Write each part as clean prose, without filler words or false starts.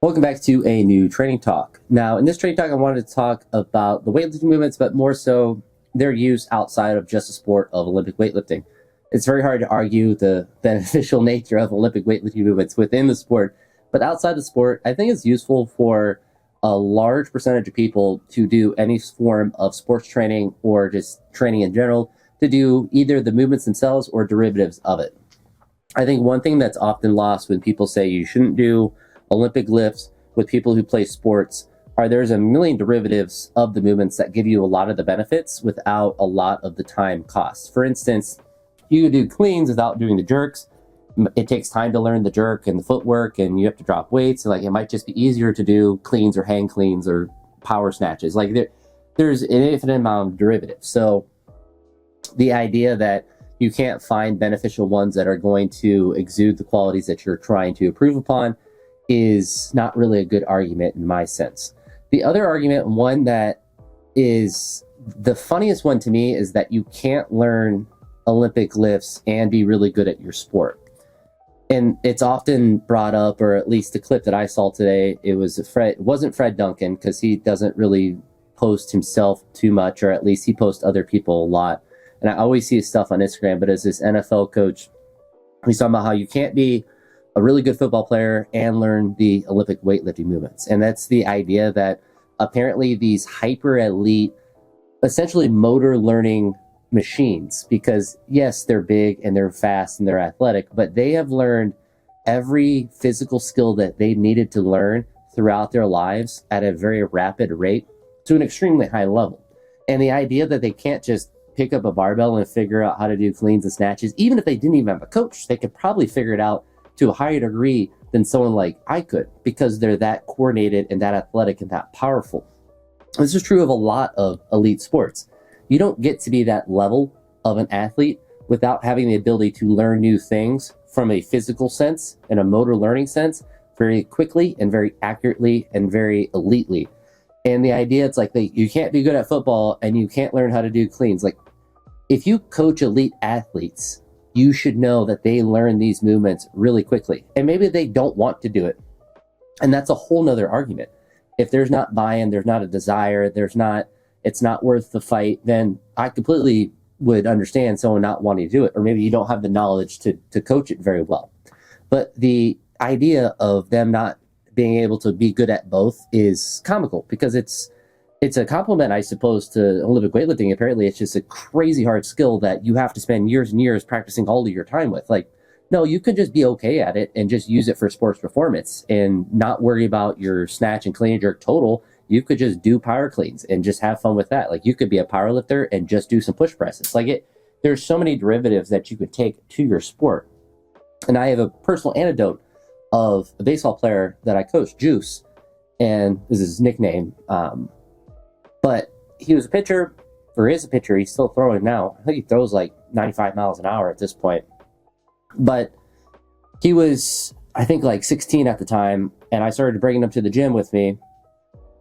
Welcome back to a new training talk. Now, in this training talk, I wanted to talk about the weightlifting movements, but more so their use outside of just the sport of Olympic weightlifting. It's very hard to argue the beneficial nature of Olympic weightlifting movements within the sport, but outside the sport, I think it's useful for a large percentage of people to do any form of sports training or just training in general to do either the movements themselves or derivatives of it. I think one thing that's often lost when people say you shouldn't do Olympic lifts with people who play sports are there's a million derivatives of the movements that give you a lot of the benefits without a lot of the time costs. For instance, you could do cleans without doing the jerks. It takes time to learn the jerk and the footwork, and you have to drop weights. And it might just be easier to do cleans or hang cleans or power snatches. There's an infinite amount of derivatives. So the idea that you can't find beneficial ones that are going to exude the qualities that you're trying to improve upon is not really a good argument in my sense. The other argument, one that is the funniest one to me, is that you can't learn Olympic lifts and be really good at your sport. And it's often brought up, or at least the clip that I saw today, it wasn't Fred Duncan, because he doesn't really post himself too much, or at least he posts other people a lot. And I always see his stuff on Instagram, but as this NFL coach, he's talking about how you can't be a really good football player and learn the Olympic weightlifting movements. And that's the idea that apparently these hyper elite, essentially motor learning machines, because yes, they're big and they're fast and they're athletic, but they have learned every physical skill that they needed to learn throughout their lives at a very rapid rate to an extremely high level. And the idea that they can't just pick up a barbell and figure out how to do cleans and snatches, even if they didn't even have a coach, they could probably figure it out to a higher degree than someone like I could, because they're that coordinated and that athletic and that powerful. This is true of a lot of elite sports. You don't get to be that level of an athlete without having the ability to learn new things from a physical sense and a motor learning sense very quickly and very accurately and very elitely. And the idea, it's like you can't be good at football and you can't learn how to do cleans. Like, if you coach elite athletes, you should know that they learn these movements really quickly. And maybe they don't want to do it. And that's a whole nother argument. If there's not buy-in, there's not a desire, it's not worth the fight, then I completely would understand someone not wanting to do it. Or maybe you don't have the knowledge to coach it very well. But the idea of them not being able to be good at both is comical, because it's a compliment, I suppose, to Olympic weightlifting. Apparently, it's just a crazy hard skill that you have to spend years and years practicing all of your time with. Like, no, you could just be okay at it and just use it for sports performance and not worry about your snatch and clean and jerk total. You could just do power cleans and just have fun with that. Like, you could be a power lifter and just do some push presses. There's so many derivatives that you could take to your sport. And I have a personal anecdote of a baseball player that I coached, Juice, and this is his nickname. But he was a pitcher, or is a pitcher. He's still throwing now. I think he throws like 95 miles an hour at this point. But he was, I think, like 16 at the time, and I started bringing him to the gym with me.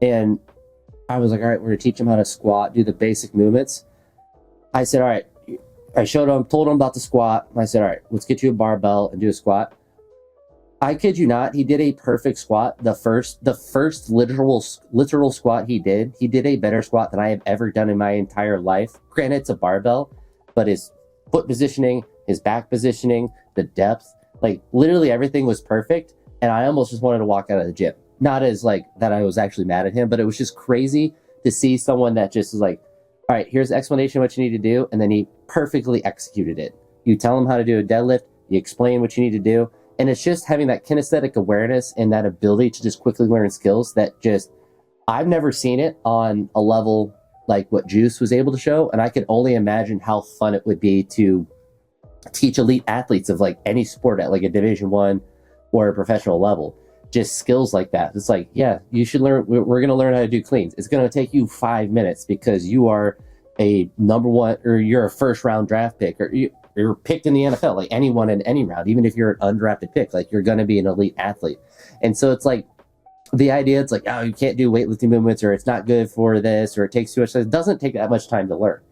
And I was like, all right, we're going to teach him how to squat, do the basic movements. I said, all right. I told him about the squat. I said, all right, let's get you a barbell and do a squat. I kid you not, he did a perfect squat. The first literal squat he did a better squat than I have ever done in my entire life. Granted, it's a barbell, but his foot positioning, his back positioning, the depth, like literally everything was perfect. And I almost just wanted to walk out of the gym. Not as like that I was actually mad at him, but it was just crazy to see someone that just is like, all right, here's the explanation of what you need to do. And then he perfectly executed it. You tell him how to do a deadlift, you explain what you need to do. And it's just having that kinesthetic awareness and that ability to just quickly learn skills that just, I've never seen it on a level like what Juice was able to show. And I could only imagine how fun it would be to teach elite athletes of like any sport at like a Division I or a professional level, just skills like that. It's like, yeah, you should learn, we're going to learn how to do cleans. It's going to take you 5 minutes because you are a number one, or you're a first round draft pick, or you're picked in the NFL, like anyone in any round, even if you're an undrafted pick, like you're going to be an elite athlete. And so it's like the idea, it's like, oh, you can't do weightlifting movements, or it's not good for this, or it takes too much time. It doesn't take that much time to learn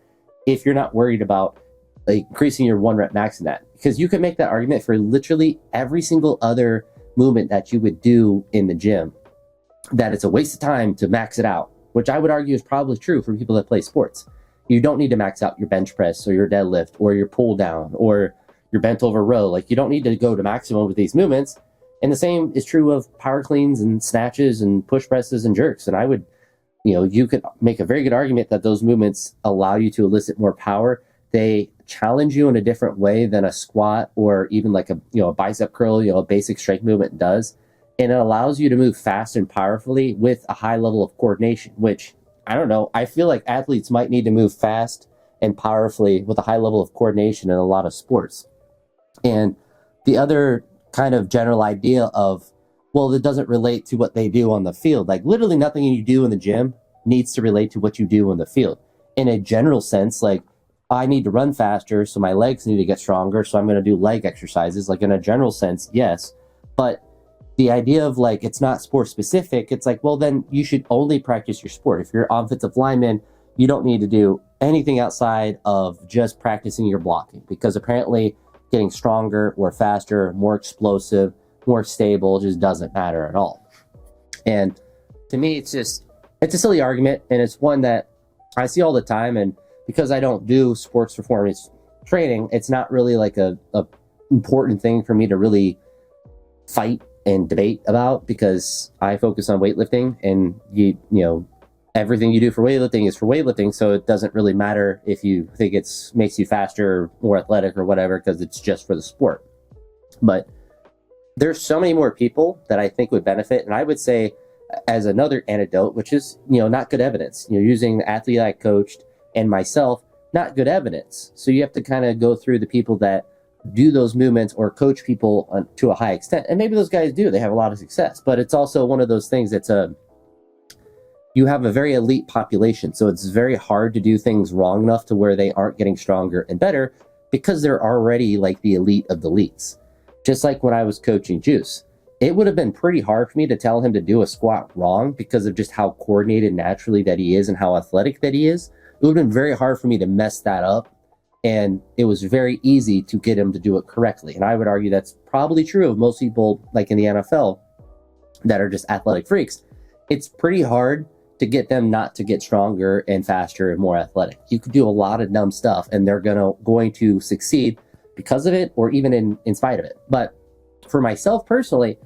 if you're not worried about like increasing your 1 rep max in that, because you can make that argument for literally every single other movement that you would do in the gym, that it's a waste of time to max it out, which I would argue is probably true for people that play sports. You don't need to max out your bench press or your deadlift or your pull down or your bent over row. Like, you don't need to go to maximum with these movements. And the same is true of power cleans and snatches and push presses and jerks. And I would, you could make a very good argument that those movements allow you to elicit more power. They challenge you in a different way than a squat or even like a bicep curl, a basic strength movement does. And it allows you to move fast and powerfully with a high level of coordination, which, I don't know, I feel like athletes might need to move fast and powerfully with a high level of coordination in a lot of sports. And the other kind of general idea of, well, it doesn't relate to what they do on the field. Like, literally nothing you do in the gym needs to relate to what you do in the field. In a general sense, like, I need to run faster, so my legs need to get stronger, so I'm going to do leg exercises. Like, in a general sense, yes. But the idea of, like, it's not sport specific, it's like, well, then you should only practice your sport. If you're an offensive lineman, you don't need to do anything outside of just practicing your blocking, because apparently getting stronger or faster, more explosive, more stable just doesn't matter at all. And to me, it's a silly argument, and it's one that I see all the time. And because I don't do sports performance training, it's not really like a important thing for me to really fight and debate about, because I focus on weightlifting, and everything you do for weightlifting is for weightlifting. So it doesn't really matter if you think makes you faster or more athletic or whatever, because it's just for the sport. But there's so many more people that I think would benefit. And I would say, as another anecdote, which is, not good evidence, using the athlete I coached and myself, not good evidence. So you have to kind of go through the people that do those movements or coach people to a high extent. And maybe those guys they have a lot of success, but it's also one of those things that's you have a very elite population. So it's very hard to do things wrong enough to where they aren't getting stronger and better, because they're already like the elite of the elites. Just like when I was coaching Juice, it would have been pretty hard for me to tell him to do a squat wrong because of just how coordinated naturally that he is and how athletic that he is. It would have been very hard for me to mess that up. And it was very easy to get him to do it correctly. And I would argue that's probably true of most people, like in the NFL, that are just athletic freaks. It's pretty hard to get them not to get stronger and faster and more athletic. You could do a lot of dumb stuff and they're going to succeed because of it, or even in spite of it. But for myself personally,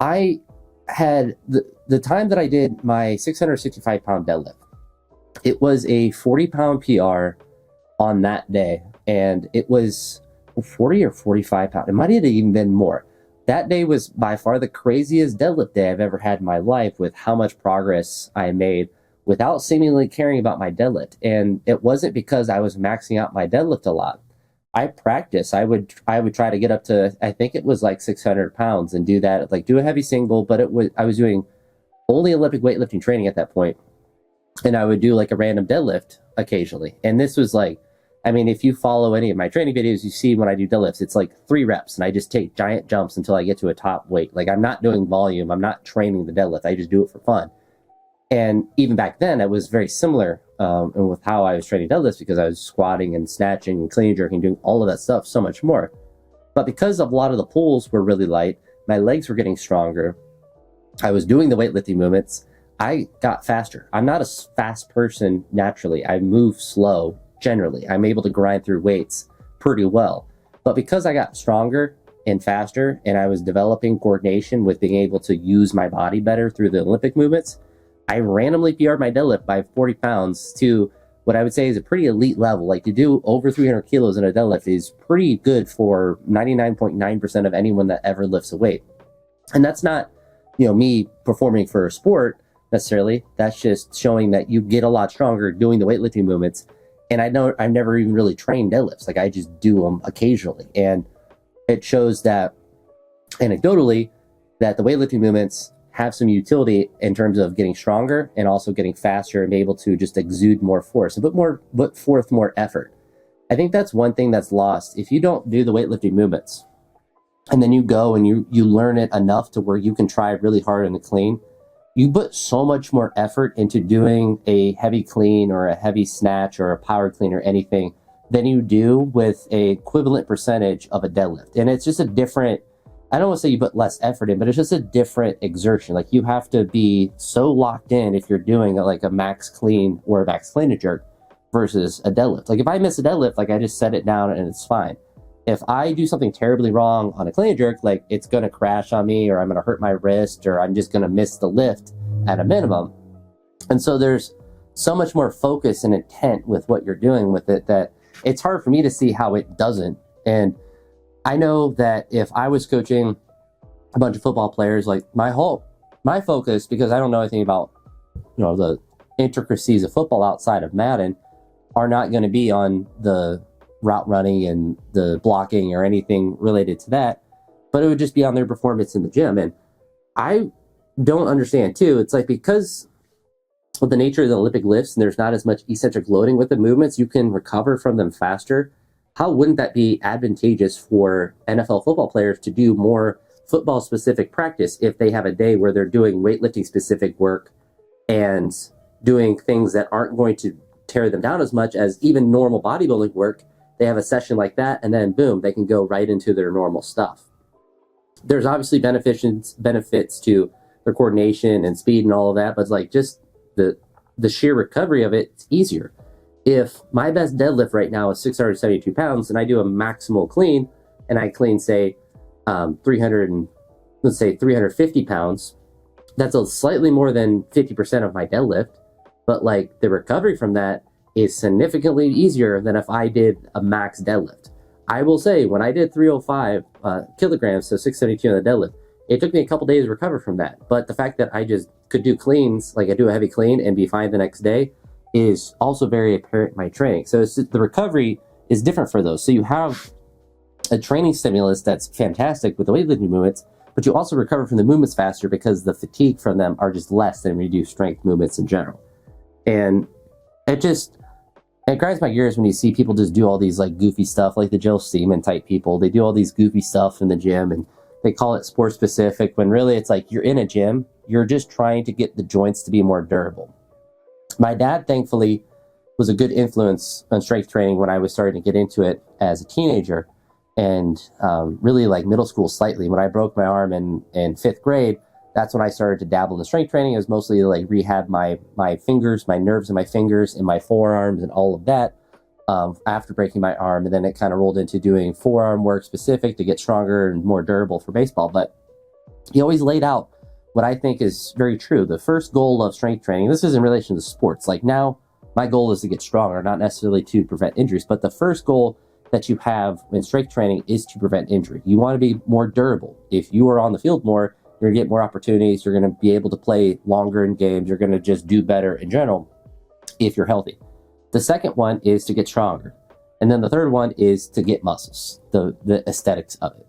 I had the time that I did my 665 pound deadlift, it was a 40 pound PR on that day. And it was 40 or 45 pounds. It might have even been more. That day was by far the craziest deadlift day I've ever had in my life, with how much progress I made without seemingly caring about my deadlift. And it wasn't because I was maxing out my deadlift a lot. I practiced. I would try to get up to, I think it was like 600 pounds and do that, like do a heavy single, but I was doing only Olympic weightlifting training at that point. And I would do like a random deadlift occasionally. And this was like, I mean, if you follow any of my training videos, you see when I do deadlifts, it's like 3 reps and I just take giant jumps until I get to a top weight. Like, I'm not doing volume. I'm not training the deadlift. I just do it for fun. And even back then, it was very similar with how I was training deadlifts, because I was squatting and snatching and clean and jerking, doing all of that stuff so much more. But because of a lot of the pulls were really light, my legs were getting stronger. I was doing the weightlifting movements. I got faster. I'm not a fast person naturally. I move slow. Generally, I'm able to grind through weights pretty well. But because I got stronger and faster, and I was developing coordination with being able to use my body better through the Olympic movements, I randomly PR'd my deadlift by 40 pounds to what I would say is a pretty elite level. Like, to do over 300 kilos in a deadlift is pretty good for 99.9% of anyone that ever lifts a weight. And that's not, me performing for a sport necessarily. That's just showing that you get a lot stronger doing the weightlifting movements. And I've never even really trained deadlifts. Like, I just do them occasionally. And it shows that, anecdotally, that the weightlifting movements have some utility in terms of getting stronger and also getting faster and be able to just exude more force and put forth more effort. I think that's one thing that's lost. If you don't do the weightlifting movements and then you go and you learn it enough to where you can try really hard in the clean, you put so much more effort into doing a heavy clean or a heavy snatch or a power clean or anything than you do with a equivalent percentage of a deadlift. And it's just a different I don't want to say you put less effort in, but it's just a different exertion. Like you have to be so locked in if you're doing like a max clean or a max clean and jerk versus a deadlift. Like if I miss a deadlift, like I just set it down and it's fine. If I do something terribly wrong on a clean and jerk, like it's going to crash on me, or I'm going to hurt my wrist, or I'm just going to miss the lift at a minimum. And so there's so much more focus and intent with what you're doing with it that it's hard for me to see how it doesn't. And I know that if I was coaching a bunch of football players, like my focus, because I don't know anything about, the intricacies of football outside of Madden, are not going to be on the route running and the blocking or anything related to that, but it would just be on their performance in the gym. And I don't understand too. It's like, because with the nature of the Olympic lifts and there's not as much eccentric loading with the movements, you can recover from them faster. How wouldn't that be advantageous for NFL football players to do more football specific practice if they have a day where they're doing weightlifting specific work and doing things that aren't going to tear them down as much as even normal bodybuilding work? They have a session like that, and then boom, they can go right into their normal stuff. There's obviously benefits to their coordination and speed and all of that, but it's like just the sheer recovery of it's easier. If my best deadlift right now is 672 pounds and I do a maximal clean and I clean, say, 350 pounds, that's a slightly more than 50% of my deadlift, but like the recovery from that is significantly easier than if I did a max deadlift. I will say, when I did 305 kilograms, so 672 on the deadlift, it took me a couple days to recover from that. But the fact that I just could do cleans, like I do a heavy clean and be fine the next day, is also very apparent in my training. So the recovery is different for those. So you have a training stimulus that's fantastic with the weightlifting movements, but you also recover from the movements faster because the fatigue from them are just less than reduced strength movements in general. And it grinds my gears when you see people just do all these like goofy stuff, like the Joe Seaman type people. They do all these goofy stuff in the gym and they call it sport specific, when really it's like you're in a gym, you're just trying to get the joints to be more durable. My dad, thankfully, was a good influence on strength training when I was starting to get into it as a teenager, and really like middle school slightly. When I broke my arm in fifth grade, that's when I started to dabble in the strength training. It was mostly to like rehab my fingers, my nerves in my fingers and my forearms and all of that after breaking my arm. And then it kind of rolled into doing forearm work specific to get stronger and more durable for baseball. But he always laid out what I think is very true. The first goal of strength training, this is in relation to sports. Like now, my goal is to get stronger, not necessarily to prevent injuries. But the first goal that you have in strength training is to prevent injury. You want to be more durable. If you are on the field more, you're going to get more opportunities. You're going to be able to play longer in games. You're going to just do better in general if you're healthy. The second one is to get stronger. And then the third one is to get muscles, the aesthetics of it.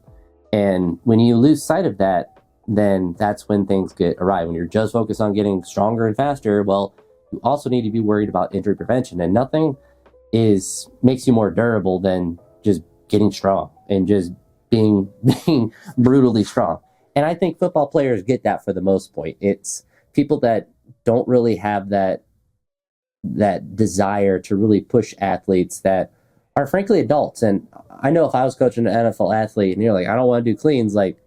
And when you lose sight of that, then that's when things get awry. When you're just focused on getting stronger and faster, well, you also need to be worried about injury prevention. And nothing makes you more durable than just getting strong and just being brutally strong. And I think football players get that for the most part. It's people that don't really have that desire to really push athletes that are frankly adults. And I know if I was coaching an NFL athlete and you're like, I don't want to do cleans, like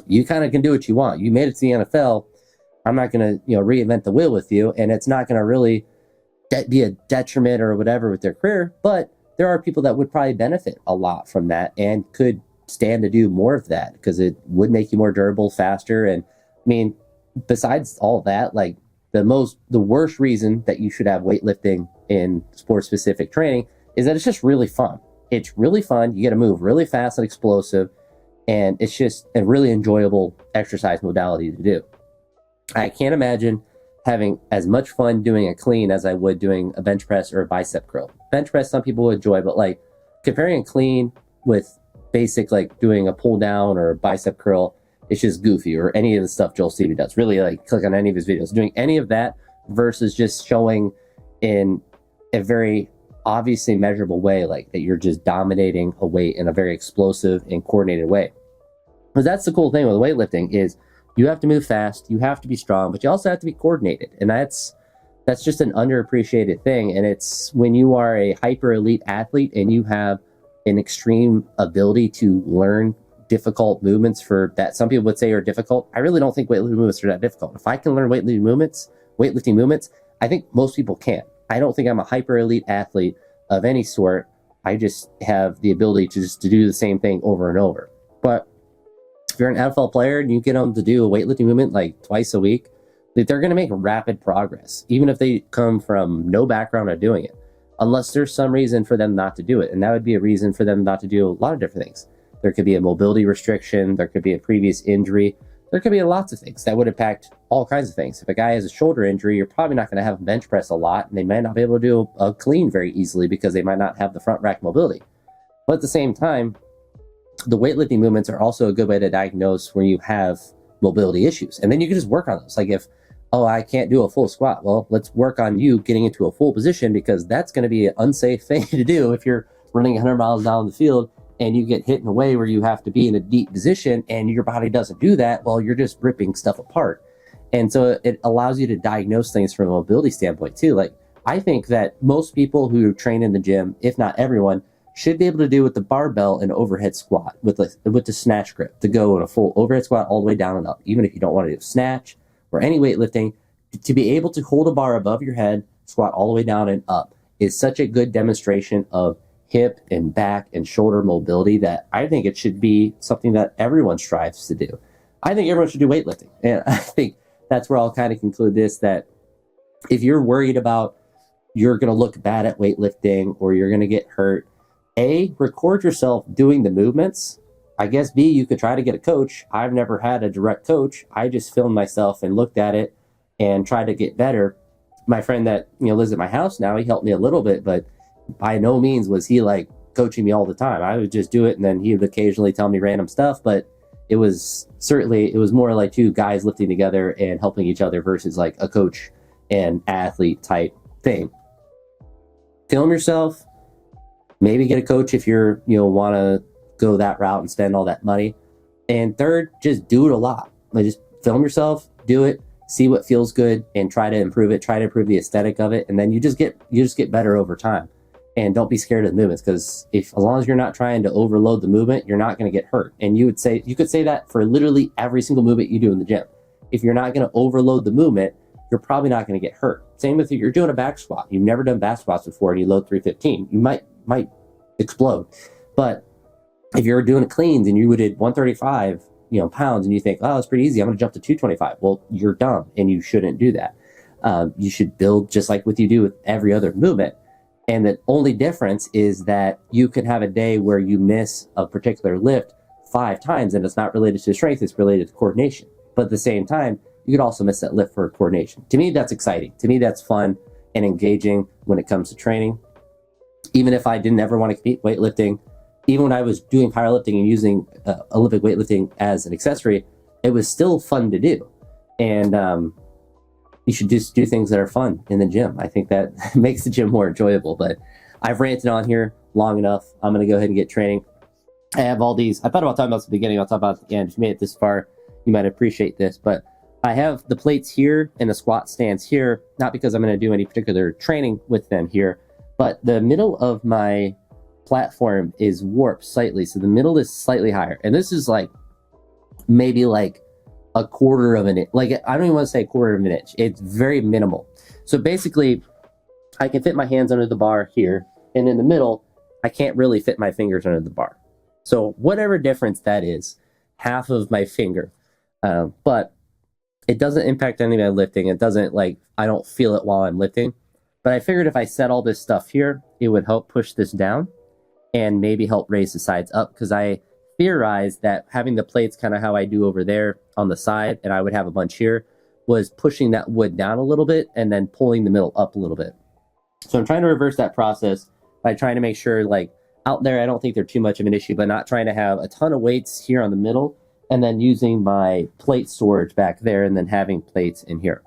you kind of can do what you want. You made it to the NFL. I'm not going to, reinvent the wheel with you. And it's not going to really be a detriment or whatever with their career. But there are people that would probably benefit a lot from that and could stand to do more of that because it would make you more durable, faster. And I mean, besides all that, like the worst reason that you should have weightlifting in sport specific training is that it's just really fun. It's really fun. You get to move really fast and explosive, and it's just a really enjoyable exercise modality to do. I can't imagine having as much fun doing a clean as I would doing a bench press or a bicep curl. Bench press, some people would enjoy, but like comparing a clean with basic, like doing a pull down or a bicep curl, it's just goofy, or any of the stuff Joel Stevie does. Really, like click on any of his videos. Doing any of that versus just showing in a very obviously measurable way, like that you're just dominating a weight in a very explosive and coordinated way. Because that's the cool thing with weightlifting is you have to move fast, you have to be strong, but you also have to be coordinated. And that's just an underappreciated thing. And it's when you are a hyper elite athlete and you have an extreme ability to learn difficult movements that some people would say are difficult. I really don't think weightlifting movements are that difficult. If I can learn weightlifting movements, I think most people can. I don't think I'm a hyper elite athlete of any sort. I just have the ability to do the same thing over and over. But if you're an NFL player and you get them to do a weightlifting movement like twice a week, they're going to make rapid progress, even if they come from no background of doing it, unless there's some reason for them not to do it. And that would be a reason for them not to do a lot of different things. There could be a mobility restriction. There could be a previous injury. There could be lots of things that would impact all kinds of things. If a guy has a shoulder injury, you're probably not going to have him bench press a lot, and they might not be able to do a clean very easily because they might not have the front rack mobility. But at the same time, the weightlifting movements are also a good way to diagnose where you have mobility issues. And then you can just work on those. Like if, oh, I can't do a full squat. Well, let's work on you getting into a full position, because that's going to be an unsafe thing to do if you're running 100 miles down the field and you get hit in a way where you have to be in a deep position and your body doesn't do that. Well, you're just ripping stuff apart. And so it allows you to diagnose things from a mobility standpoint too. Like I think that most people who train in the gym, if not everyone, should be able to do with the barbell and overhead squat with the snatch grip to go in a full overhead squat all the way down and up. Even if you don't want to do snatch or any weightlifting, to be able to hold a bar above your head, squat all the way down and up is such a good demonstration of hip and back and shoulder mobility that I think it should be something that everyone strives to do. I think everyone should do weightlifting. And I think that's where I'll kind of conclude this, that if you're worried about you're going to look bad at weightlifting or you're going to get hurt, A, record yourself doing the movements. I guess B, you could try to get a coach. I've never had a direct coach. I just filmed myself and looked at it and tried to get better. My friend that lives at my house now, he helped me a little bit, but by no means was he like coaching me all the time. I would just do it, and then he would occasionally tell me random stuff, but it was more like two guys lifting together and helping each other versus like a coach and athlete type thing. Film yourself, maybe get a coach if you're want to go that route and spend all that money. And third, just do it a lot. Like just film yourself, do it, see what feels good, and try to improve it. Try to improve the aesthetic of it, and then you just get better over time. And don't be scared of the movements, because as long as you're not trying to overload the movement, you're not going to get hurt. And you could say that for literally every single movement you do in the gym. If you're not going to overload the movement, you're probably not going to get hurt. Same with you're doing a back squat. You've never done back squats before and you load 315. You might explode. But if you're doing cleans and you did 135 pounds and you think, oh, it's pretty easy, I'm going to jump to 225. Well, you're dumb and you shouldn't do that. You should build just like what you do with every other movement. And the only difference is that you can have a day where you miss a particular lift 5 times and it's not related to strength, it's related to coordination. But at the same time, you could also miss that lift for coordination. To me, that's exciting. To me, that's fun and engaging when it comes to training. Even if I didn't ever want to compete weightlifting, even when I was doing powerlifting and using Olympic weightlifting as an accessory, it was still fun to do. And you should just do things that are fun in the gym. I think that makes the gym more enjoyable. But I've ranted on here long enough. I'm going to go ahead and get training. I have all these. I thought about talking about this at the beginning. I'll talk about it at the end. If you made it this far, you might appreciate this. But I have the plates here and the squat stands here, not because I'm going to do any particular training with them here, but the middle of my platform is warped slightly. So the middle is slightly higher. And this is like maybe like a quarter of an inch. Like, I don't even want to say a quarter of an inch. It's very minimal. So basically, I can fit my hands under the bar here, and in the middle, I can't really fit my fingers under the bar. So whatever difference that is, half of my finger. But it doesn't impact any of my lifting. It doesn't, I don't feel it while I'm lifting. But I figured if I set all this stuff here, it would help push this down and maybe help raise the sides up, because I theorized that having the plates kind of how I do over there on the side, and I would have a bunch here, was pushing that wood down a little bit and then pulling the middle up a little bit. So I'm trying to reverse that process by trying to make sure, out there, I don't think they're too much of an issue, but not trying to have a ton of weights here on the middle and then using my plate storage back there and then having plates in here.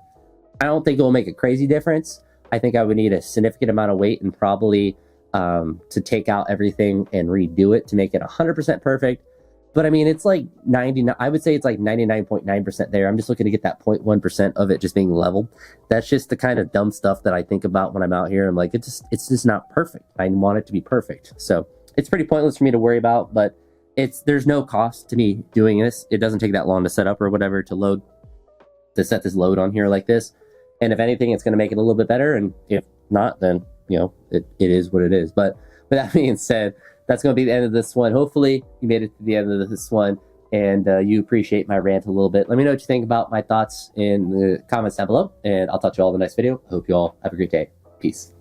I don't think it will make a crazy difference. I think I would need a significant amount of weight and probably to take out everything and redo it to make it 100% perfect. But I mean, it's like 99, I would say it's like 99.9% there. I'm just looking to get that 0.1% of it just being leveled. That's just the kind of dumb stuff that I think about when I'm out here. I'm like, it's just not perfect. I want it to be perfect. So it's pretty pointless for me to worry about, but there's no cost to me doing this. It doesn't take that long to set up or whatever to set this load on here like this. And if anything, it's going to make it a little bit better. And if not, then, you know, it is what it is. But with that being said, that's going to be the end of this one. Hopefully you made it to the end of this one and you appreciate my rant a little bit. Let me know what you think about my thoughts in the comments down below, and I'll talk to you all in the next video. I hope you all have a great day. Peace.